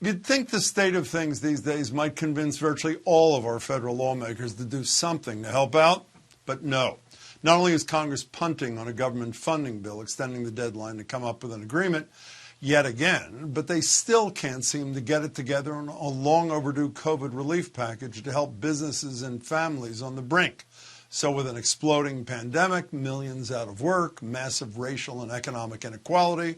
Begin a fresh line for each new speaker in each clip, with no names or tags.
You'd think the state of things these days might convince virtually all of our federal lawmakers to do something to help out, but no. Not only is Congress punting on a government funding bill extending the deadline to come up with an agreement yet again, but they still can't seem to get it together on a long overdue COVID relief package to help businesses and families on the brink. So with an exploding pandemic, millions out of work, massive racial and economic inequality,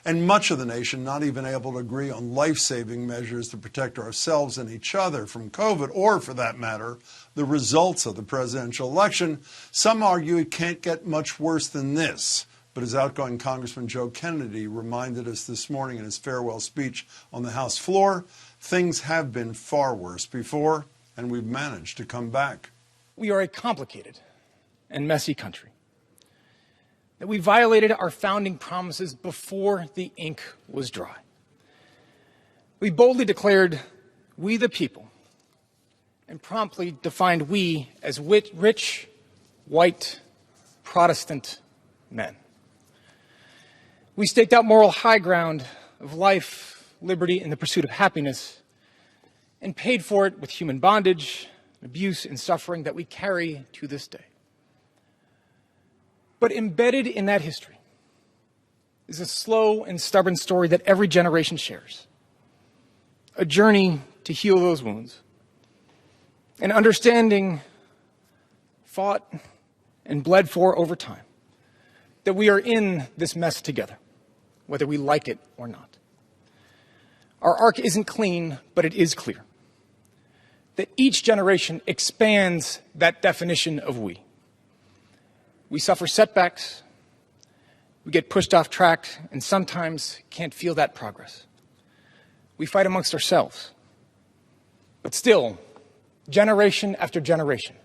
and much of the nation not even able to agree on life-saving measures to protect ourselves and each other from COVID, or for that matter, the results of the presidential election, some argue it can't get much worse than this. But as outgoing Congressman Joe Kennedy reminded us this morning in his farewell speech on the House floor, things have been far worse before, and we've managed to come back.
We are a complicated and messy country. That we violated our founding promises before the ink was dry. We boldly declared, "We the people," and promptly defined we as rich, white, Protestant men. We staked out moral high ground of life, liberty, and the pursuit of happiness, and paid for it with human bondage, abuse, and suffering that we carry to this day. But embedded in that history is a slow and stubborn story that every generation shares. A journey to heal those wounds. An understanding fought and bled for over time. That we are in this mess together, whether we like it or not. Our arc isn't clean, but it is clear. That each generation expands that definition of we. We suffer setbacks, we get pushed off track, and sometimes can't feel that progress. We fight amongst ourselves. But still, generation after generation,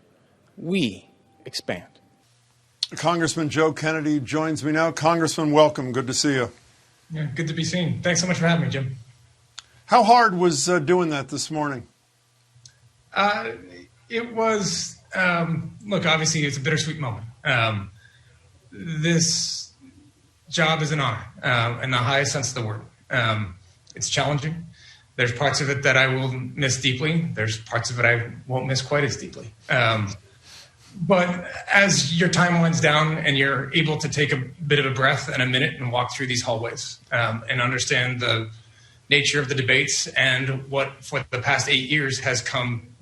we expand.
Congressman Joe Kennedy joins me now. Congressman, welcome. Good to see you.
Yeah, good to be seen. Thanks so much for having me, Jim.
How hard was doing that this morning?
It was, look, obviously it's a bittersweet moment. This job is an honor, in the highest sense of the word. It's challenging. There's parts of it that I will miss deeply. There's parts of it I won't miss quite as deeply. But as your time winds down and you're able to take a bit of a breath and a minute and walk through these hallways and understand the nature of the debates and what for the past 8 years has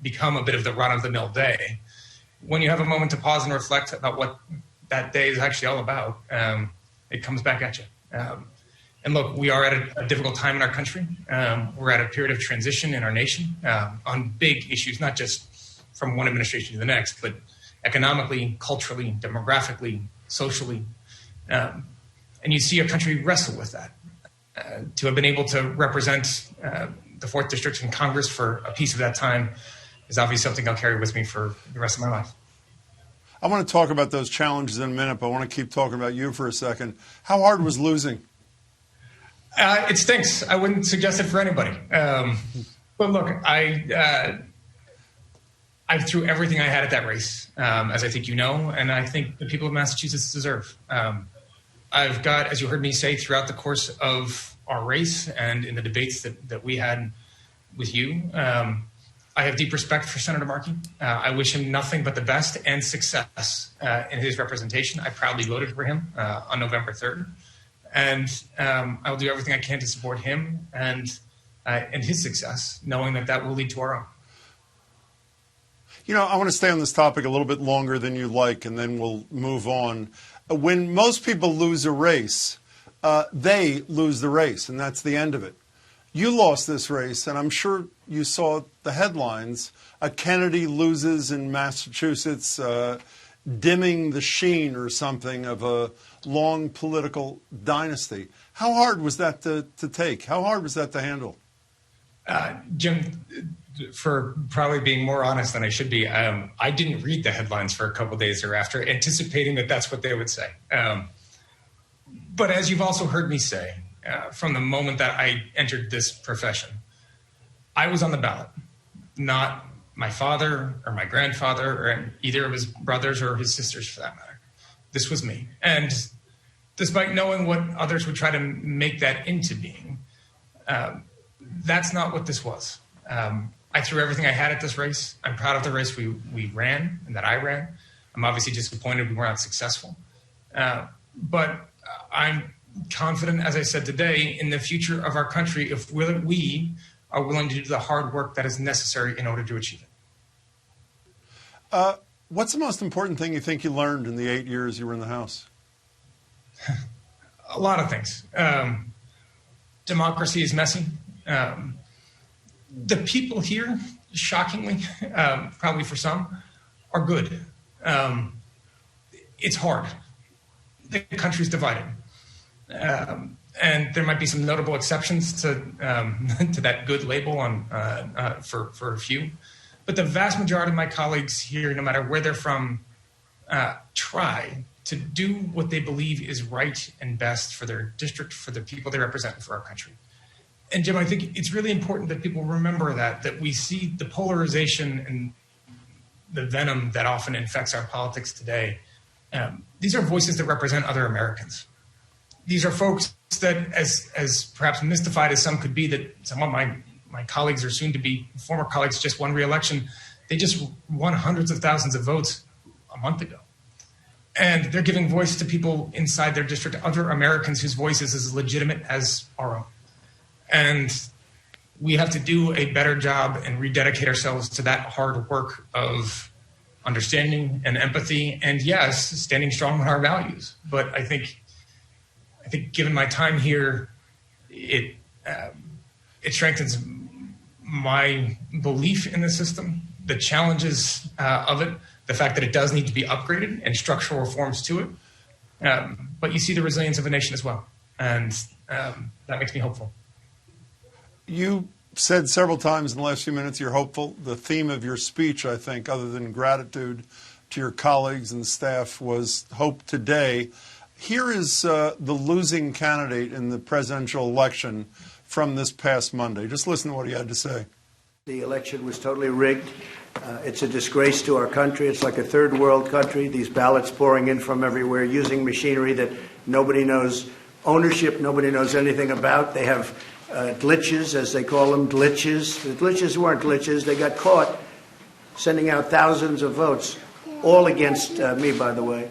become a bit of the run-of-the-mill day, when you have a moment to pause and reflect about what that day is actually all about, it comes back at you. And look, we are at a difficult time in our country. We're at a period of transition in our nation on big issues, not just from one administration to the next, but economically, culturally, demographically, socially. And you see a country wrestle with that. To have been able to represent the 4th District in Congress for a piece of that time is obviously something I'll carry with me for the rest of my life.
I want to talk about those challenges in a minute, but I want to keep talking about you for a second. How hard was losing?
It stinks. I wouldn't suggest it for anybody. But look, I threw everything I had at that race, as I think you know, and I think the people of Massachusetts deserve. I've got, as you heard me say throughout the course of our race and in the debates that we had with you, I have deep respect for Senator Markey. I wish him nothing but the best and success in his representation. I proudly voted for him on November 3rd. And I will do everything I can to support him and his success, knowing that will lead to our own.
You know, I want to stay on this topic a little bit longer than you like, and then we'll move on. When most people lose a race, they lose the race, and that's the end of it. You lost this race, and I'm sure you saw the headlines. Kennedy loses in Massachusetts, dimming the sheen or something of a long political dynasty. How hard was that to take? How hard was that to handle?
Jim, for probably being more honest than I should be, I didn't read the headlines for a couple of days thereafter, anticipating that that's what they would say. But as you've also heard me say, from the moment that I entered this profession, I was on the ballot, not my father or my grandfather or either of his brothers or his sisters for that matter. This was me. And despite knowing what others would try to make that into being, That's not what this was. I threw everything I had at this race. I'm proud of the race we ran and that I ran. I'm obviously disappointed we were not successful. But I'm confident, as I said today, in the future of our country if we are willing to do the hard work that is necessary in order to achieve it.
What's the most important thing you think you learned in the 8 years you were in the House?
A lot of things. Democracy is messy. The people here, shockingly, probably for some, are good. It's hard. The country's divided. And there might be some notable exceptions to to that good label for a few. But the vast majority of my colleagues here, no matter where they're from, try to do what they believe is right and best for their district, for the people they represent, and for our country. And Jim, I think it's really important that people remember that we see the polarization and the venom that often infects our politics today. These are voices that represent other Americans. These are folks that, as perhaps mystified as some could be, that some of my colleagues or soon to be former colleagues just won re-election. They just won hundreds of thousands of votes a month ago. And they're giving voice to people inside their district, other Americans whose voices is as legitimate as our own. And we have to do a better job and rededicate ourselves to that hard work of understanding and empathy, and yes, standing strong on our values. But I think given my time here, it strengthens my belief in the system, the challenges of it, the fact that it does need to be upgraded and structural reforms to it. But you see the resilience of a nation as well. And that makes me hopeful.
You said several times in the last few minutes you're hopeful. The theme of your speech, I think, other than gratitude to your colleagues and staff, was hope today. Here is the losing candidate in the presidential election from this past Monday. Just listen to what he had to say.
The election was totally rigged. It's a disgrace to our country. It's like a third world country. These ballots pouring in from everywhere using machinery that nobody knows ownership, nobody knows anything about. They have glitches, as they call them, glitches. The glitches weren't glitches. They got caught sending out thousands of votes, all against me, by the way.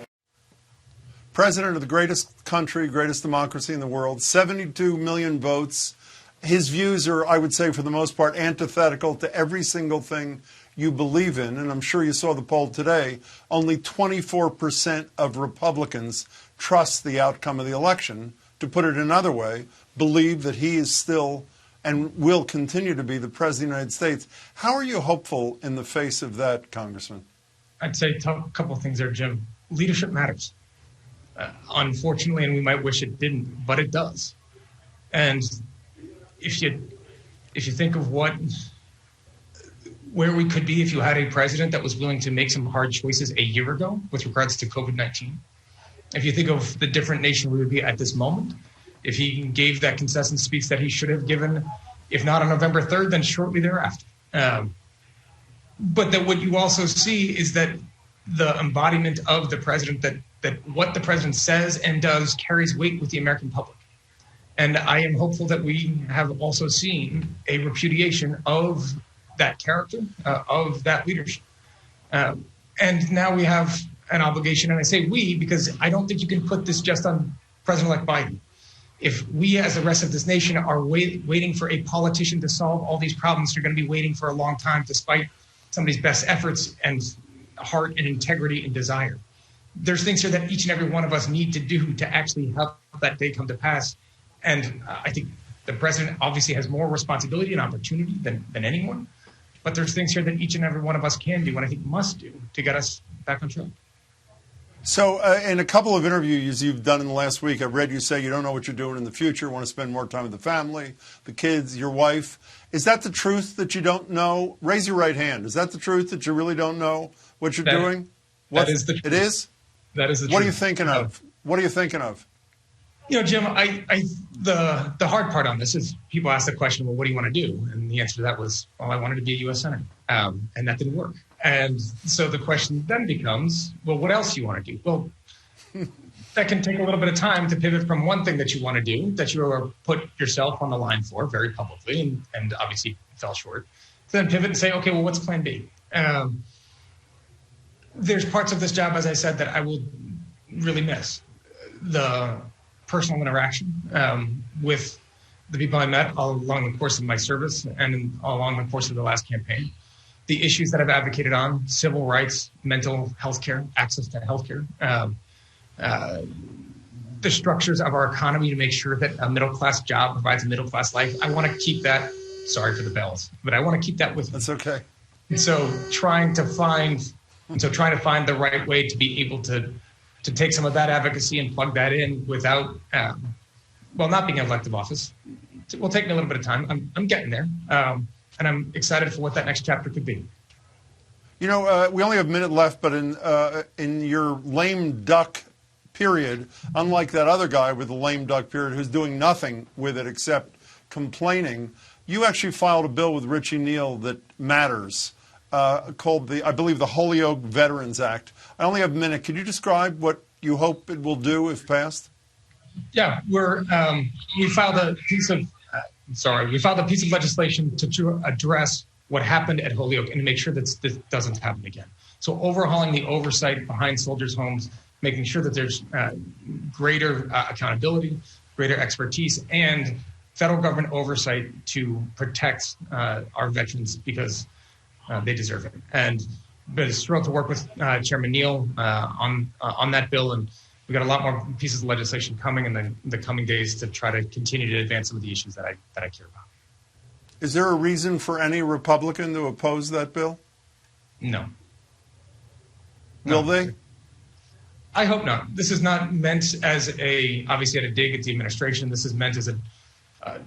President of the greatest country, greatest democracy in the world, 72 million votes. His views are, I would say, for the most part, antithetical to every single thing you believe in. And I'm sure you saw the poll today. Only 24% of Republicans trust the outcome of the election. To put it another way, believe that he is still and will continue to be the President of the United States. How are you hopeful in the face of that, Congressman?
I'd say a couple of things there, Jim. Leadership matters. Unfortunately, and we might wish it didn't, but it does. And if you think of where we could be if you had a president that was willing to make some hard choices a year ago with regards to COVID-19, if you think of the different nation we would be at this moment, if he gave that concession speech that he should have given, if not on November 3rd, then shortly thereafter. But that what you also see is that the embodiment of the president, that what the president says and does carries weight with the American public. And I am hopeful that we have also seen a repudiation of that character, of that leadership. And now we have an obligation, and I say we because I don't think you can put this just on President-elect Biden. If we as the rest of this nation are waiting for a politician to solve all these problems, they're going to be waiting for a long time despite somebody's best efforts and heart and integrity and desire. There's things here that each and every one of us need to do to actually help that day come to pass. And I think the president obviously has more responsibility and opportunity than anyone. But there's things here that each and every one of us can do and I think must do to get us back on track.
So in a couple of interviews you've done in the last week, I've read you say you don't know what you're doing in the future, want to spend more time with the family, the kids, your wife. Is that the truth that you don't know? Raise your right hand. Is that the truth that you really don't know what you're doing?
That is the truth.
It is?
That is the truth.
What are you thinking of? What are you thinking of?
You know, Jim, the hard part on this is people ask the question, well, what do you want to do? And the answer to that was, well, I wanted to be a U.S. Senator. And that didn't work. And so the question then becomes, well, what else do you want to do? Well, that can take a little bit of time to pivot from one thing that you want to do, that you are put yourself on the line for very publicly, and obviously fell short, to then pivot and say, okay, well, what's plan B? There's parts of this job, as I said, that I will really miss. The personal interaction with the people I met all along the course of my service and along the course of the last campaign. The issues that I've advocated on, civil rights, mental health care, access to health care, the structures of our economy to make sure that a middle-class job provides a middle-class life. I want to keep that, sorry for the bells, but I want to keep that with me.
That's okay.
And so trying to find the right way to be able to take some of that advocacy and plug that in without, not being in elective office. It will take me a little bit of time. I'm getting there. And I'm excited for what that next chapter could be.
You know, we only have a minute left, but in your lame duck period, unlike that other guy with the lame duck period who's doing nothing with it except complaining, you actually filed a bill with Richie Neal that matters, called I believe the Holyoke Veterans Act. I only have a minute. Could you describe what you hope it will do if passed?
Yeah, we filed a piece of legislation to address what happened at Holyoke and to make sure that this doesn't happen again. So overhauling the oversight behind soldiers' homes, making sure that there's greater accountability, greater expertise, and federal government oversight to protect our veterans because they deserve it. And but it's thrilled to work with Chairman Neal on that bill, and we've got a lot more pieces of legislation coming in the coming days to try to continue to advance some of the issues that I care about.
Is there a reason for any Republican to oppose that bill?
No.
Will they?
I hope not. This is not meant as obviously at a dig at the administration. This is meant as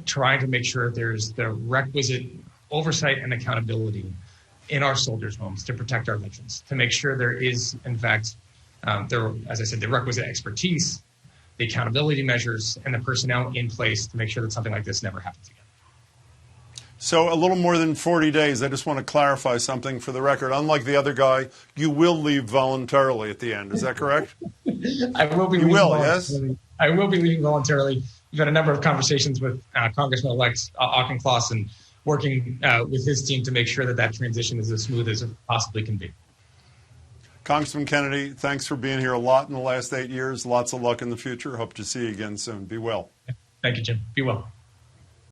trying to make sure there's the requisite oversight and accountability in our soldiers' homes to protect our veterans, to make sure there is, in fact, as I said, the requisite expertise, the accountability measures, and the personnel in place to make sure that something like this never happens again.
So a little more than 40 days. I just want to clarify something for the record. Unlike the other guy, you will leave voluntarily at the end. Is that correct?
I will be.
You will, yes?
I will be leaving voluntarily. We've had a number of conversations with Congressman-elect Auchincloss and working with his team to make sure that transition is as smooth as it possibly can be.
Congressman Kennedy, thanks for being here a lot in the last 8 years. Lots of luck in the future. Hope to see you again soon. Be well.
Thank you, Jim. Be well.